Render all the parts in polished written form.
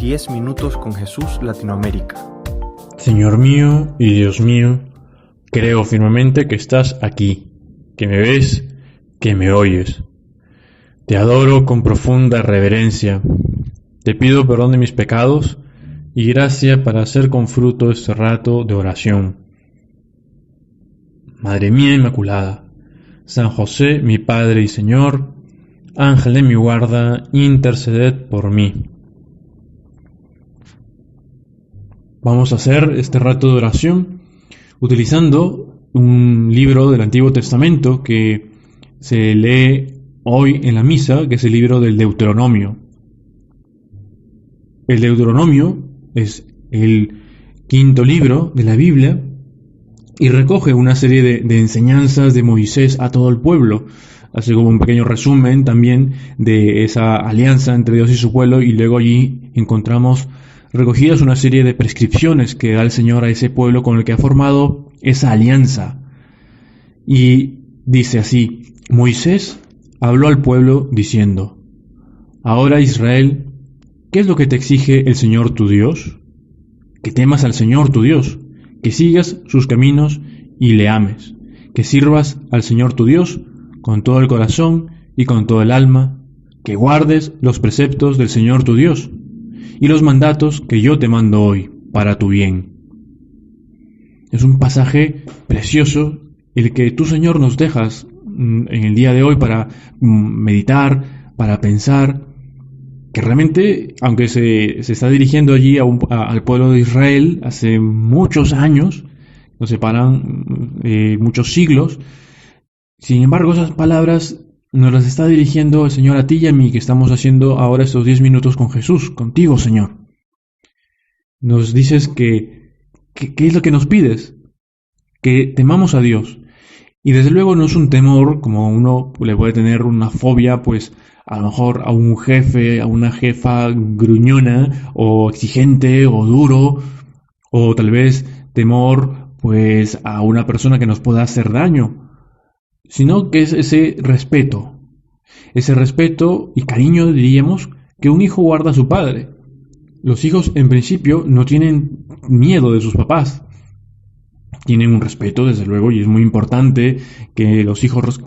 10 minutos con Jesús Latinoamérica. Señor mío y Dios mío, creo firmemente que estás aquí, que me ves, que me oyes. Te adoro con profunda reverencia. Te pido perdón de mis pecados y gracia para hacer con fruto este rato de oración. Madre mía Inmaculada, San José, mi Padre y Señor, Ángel de mi guarda, interceded por mí. Vamos a hacer este rato de oración utilizando un libro del Antiguo Testamento que se lee hoy en la misa, que es el libro del Deuteronomio. El Deuteronomio es el quinto libro de la Biblia y recoge una serie de enseñanzas de Moisés a todo el pueblo. Hace como un pequeño resumen también de esa alianza entre Dios y su pueblo, y luego allí encontramos recogidas una serie de prescripciones que da el Señor a ese pueblo con el que ha formado esa alianza. Y dice así: Moisés habló al pueblo diciendo: Ahora Israel, ¿qué es lo que te exige el Señor tu Dios? Que temas al Señor tu Dios, que sigas sus caminos y le ames, que sirvas al Señor tu Dios con todo el corazón y con todo el alma, que guardes los preceptos del Señor tu Dios y los mandatos que yo te mando hoy para tu bien. Es un pasaje precioso el que tú, Señor, nos dejas en el día de hoy para meditar, para pensar, que realmente, aunque se está dirigiendo allí al pueblo de Israel hace muchos años, nos separan muchos siglos, sin embargo esas palabras nos las está dirigiendo el Señor a ti y a mí, que estamos haciendo ahora estos 10 minutos con Jesús, contigo, Señor. Nos dices que ¿qué es lo que nos pides? Que temamos a Dios. Y desde luego no es un temor como uno le puede tener una fobia, pues a lo mejor a un jefe, a una jefa gruñona o exigente o duro, o tal vez temor pues a una persona que nos pueda hacer daño, sino que es ese respeto y cariño, diríamos, que un hijo guarda a su padre. Los hijos en principio no tienen miedo de sus papás, tienen un respeto, desde luego, y es muy importante que los hijos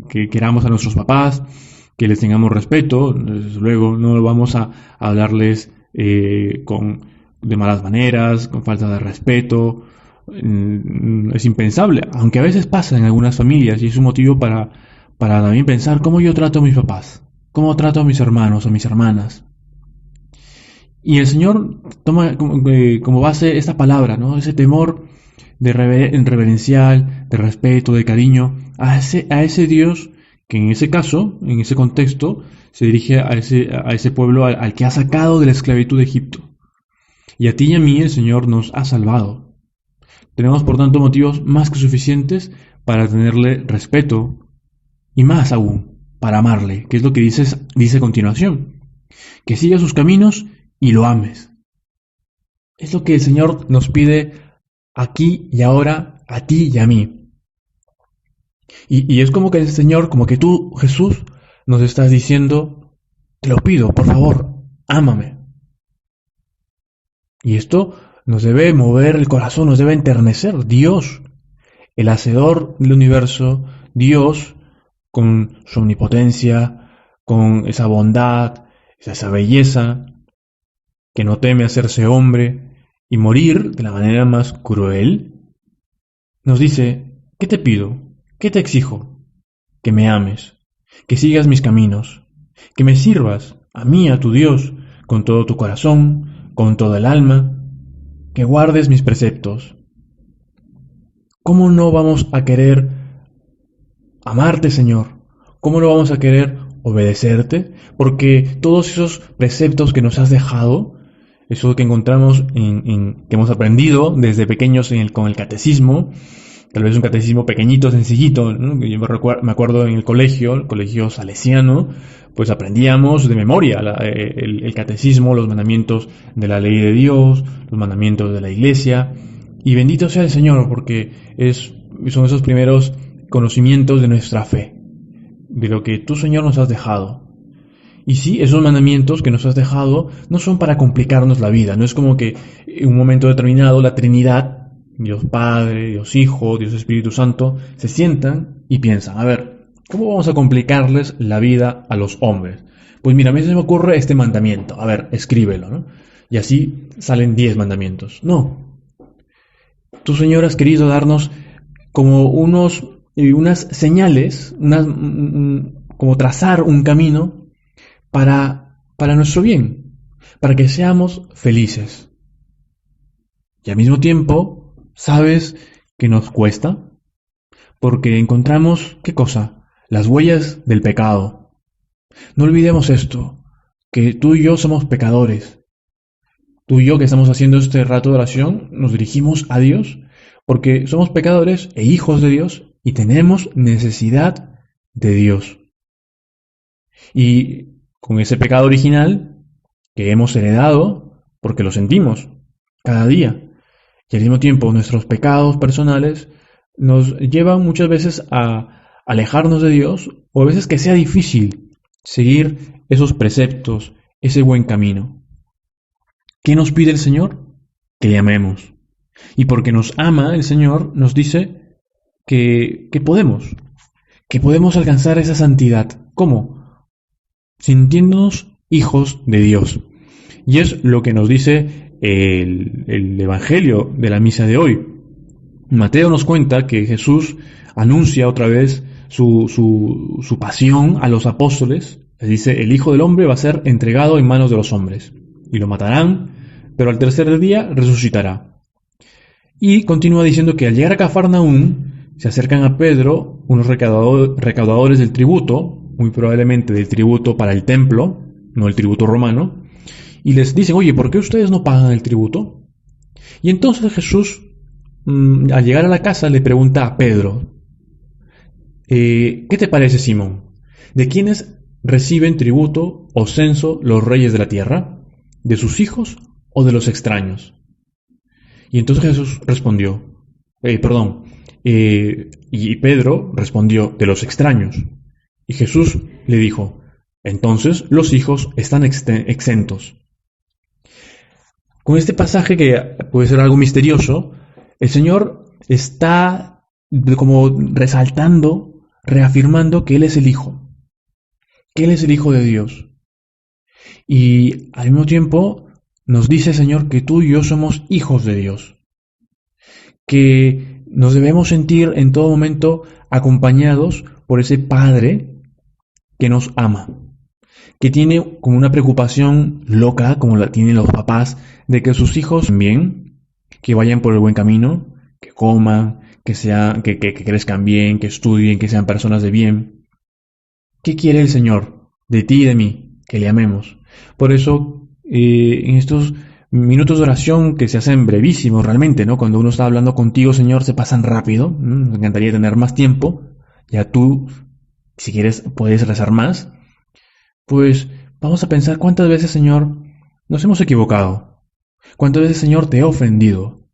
que queramos a nuestros papás, que les tengamos respeto. Desde luego no vamos a hablarles de malas maneras, con falta de respeto. Es impensable, aunque a veces pasa en algunas familias, y es un motivo para también pensar cómo yo trato a mis papás, cómo trato a mis hermanos, a mis hermanas. Y el Señor toma como base esta palabra, ¿no? Ese temor reverencial, de respeto, de cariño a ese Dios que en ese caso, en ese contexto, se dirige a ese pueblo al que ha sacado de la esclavitud de Egipto. Y a ti y a mí el Señor nos ha salvado. Tenemos por tanto motivos más que suficientes para tenerle respeto y más aún para amarle, que es lo que dice a continuación: que sigas sus caminos y lo ames. Es lo que el Señor nos pide aquí y ahora, a ti y a mí. Y es como que el Señor, como que tú, Jesús, nos estás diciendo: te lo pido, por favor, ámame. Y esto nos debe mover el corazón, nos debe enternecer. Dios, el hacedor del universo, Dios, con su omnipotencia, con esa bondad, esa belleza, que no teme hacerse hombre y morir de la manera más cruel, nos dice: ¿qué te pido? ¿Qué te exijo? Que me ames, que sigas mis caminos, que me sirvas a mí, a tu Dios, con todo tu corazón, con todo el alma, que guardes mis preceptos. ¿Cómo no vamos a querer amarte, Señor? ¿Cómo no vamos a querer obedecerte? Porque todos esos preceptos que nos has dejado, eso que encontramos que hemos aprendido desde pequeños con el catecismo, tal vez un catecismo pequeñito, sencillito, ¿no? Yo me acuerdo en el colegio salesiano, pues aprendíamos de memoria el catecismo, los mandamientos de la ley de Dios, los mandamientos de la Iglesia, y bendito sea el Señor, porque son esos primeros conocimientos de nuestra fe, de lo que tú, Señor, nos has dejado. Y sí, esos mandamientos que nos has dejado no son para complicarnos la vida, no es como que en un momento determinado la Trinidad, Dios Padre, Dios Hijo, Dios Espíritu Santo, se sientan y piensan, a ver, ¿cómo vamos a complicarles la vida a los hombres? Pues mira, a mí se me ocurre este mandamiento, a ver, escríbelo, ¿no? Y así salen 10 mandamientos. No, tú, Señor, has querido darnos como unas señales, como trazar un camino para nuestro bien, para que seamos felices. Y al mismo tiempo, sabes que nos cuesta, porque encontramos, ¿qué cosa? Las huellas del pecado. No olvidemos esto, que tú y yo somos pecadores. Tú y yo que estamos haciendo este rato de oración, nos dirigimos a Dios porque somos pecadores e hijos de Dios y tenemos necesidad de Dios. Y con ese pecado original que hemos heredado, porque lo sentimos cada día, y al mismo tiempo nuestros pecados personales nos llevan muchas veces a alejarnos de Dios, o a veces que sea difícil seguir esos preceptos, ese buen camino. ¿Qué nos pide el Señor? Que le amemos. Y porque nos ama, el Señor nos dice que podemos alcanzar esa santidad. ¿Cómo? Sintiéndonos hijos de Dios. Y es lo que nos dice el Evangelio de la misa de hoy. Mateo nos cuenta que Jesús anuncia otra vez su pasión a los apóstoles. Les dice, el Hijo del Hombre va a ser entregado en manos de los hombres. Y lo matarán, pero al tercer día resucitará. Y continúa diciendo que al llegar a Cafarnaún, se acercan a Pedro unos recaudadores del tributo, muy probablemente del tributo para el templo, no el tributo romano, y les dicen, oye, ¿por qué ustedes no pagan el tributo? Y entonces Jesús, al llegar a la casa, le pregunta a Pedro, ¿qué te parece, Simón? ¿De quiénes reciben tributo o censo los reyes de la tierra? ¿De sus hijos o de los extraños? Y entonces Jesús respondió, y Pedro respondió, de los extraños. Y Jesús le dijo, entonces los hijos están exentos. Con este pasaje, que puede ser algo misterioso, el Señor está como resaltando, reafirmando que Él es el Hijo, que Él es el Hijo de Dios. Y al mismo tiempo nos dice el Señor que tú y yo somos hijos de Dios, que nos debemos sentir en todo momento acompañados por ese Padre que nos ama, que tiene como una preocupación loca, como la tienen los papás, de que sus hijos bien, que vayan por el buen camino, que coman, que crezcan bien, que estudien, que sean personas de bien. ¿Qué quiere el Señor de ti y de mí? Que le amemos. Por eso, en estos minutos de oración que se hacen brevísimos realmente, ¿no? Cuando uno está hablando contigo, Señor, se pasan rápido. Me encantaría tener más tiempo. Ya tú, si quieres, puedes rezar más. Pues vamos a pensar cuántas veces, Señor, nos hemos equivocado. Cuántas veces, Señor, te he ofendido.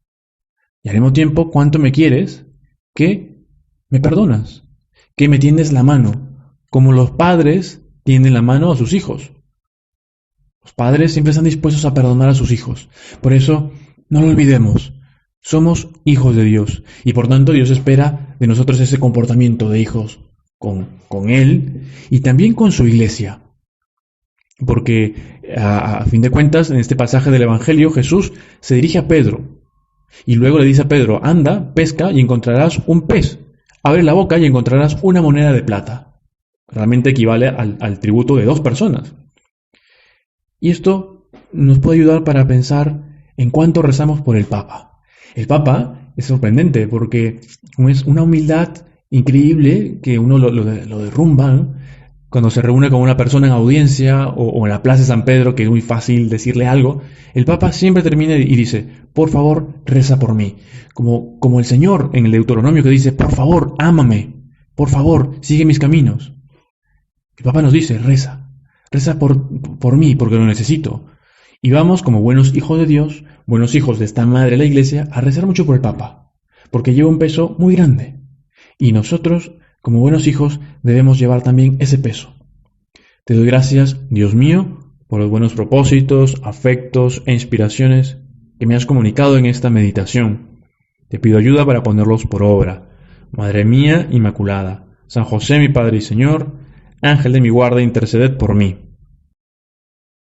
Y al mismo tiempo, cuánto me quieres que me perdonas, que me tiendes la mano, como los padres tienden la mano a sus hijos. Los padres siempre están dispuestos a perdonar a sus hijos. Por eso, no lo olvidemos. Somos hijos de Dios. Y por tanto, Dios espera de nosotros ese comportamiento de hijos con Él y también con su iglesia. Porque, a fin de cuentas, en este pasaje del Evangelio, Jesús se dirige a Pedro. Y luego le dice a Pedro, anda, pesca y encontrarás un pez. Abre la boca y encontrarás una moneda de plata. Realmente equivale al tributo de 2 personas. Y esto nos puede ayudar para pensar en cuánto rezamos por el Papa. El Papa es sorprendente porque es una humildad increíble que uno lo derrumba, ¿no? Cuando se reúne con una persona en audiencia o en la Plaza de San Pedro, que es muy fácil decirle algo, el Papa siempre termina y dice, por favor, reza por mí. Como el Señor en el Deuteronomio que dice, por favor, ámame, por favor, sigue mis caminos. El Papa nos dice, reza por mí, porque lo necesito. Y vamos, como buenos hijos de Dios, buenos hijos de esta madre de la Iglesia, a rezar mucho por el Papa, porque lleva un peso muy grande. Y nosotros, como buenos hijos, debemos llevar también ese peso. Te doy gracias, Dios mío, por los buenos propósitos, afectos e inspiraciones que me has comunicado en esta meditación. Te pido ayuda para ponerlos por obra. Madre mía Inmaculada, San José mi Padre y Señor, Ángel de mi guarda, interceded por mí.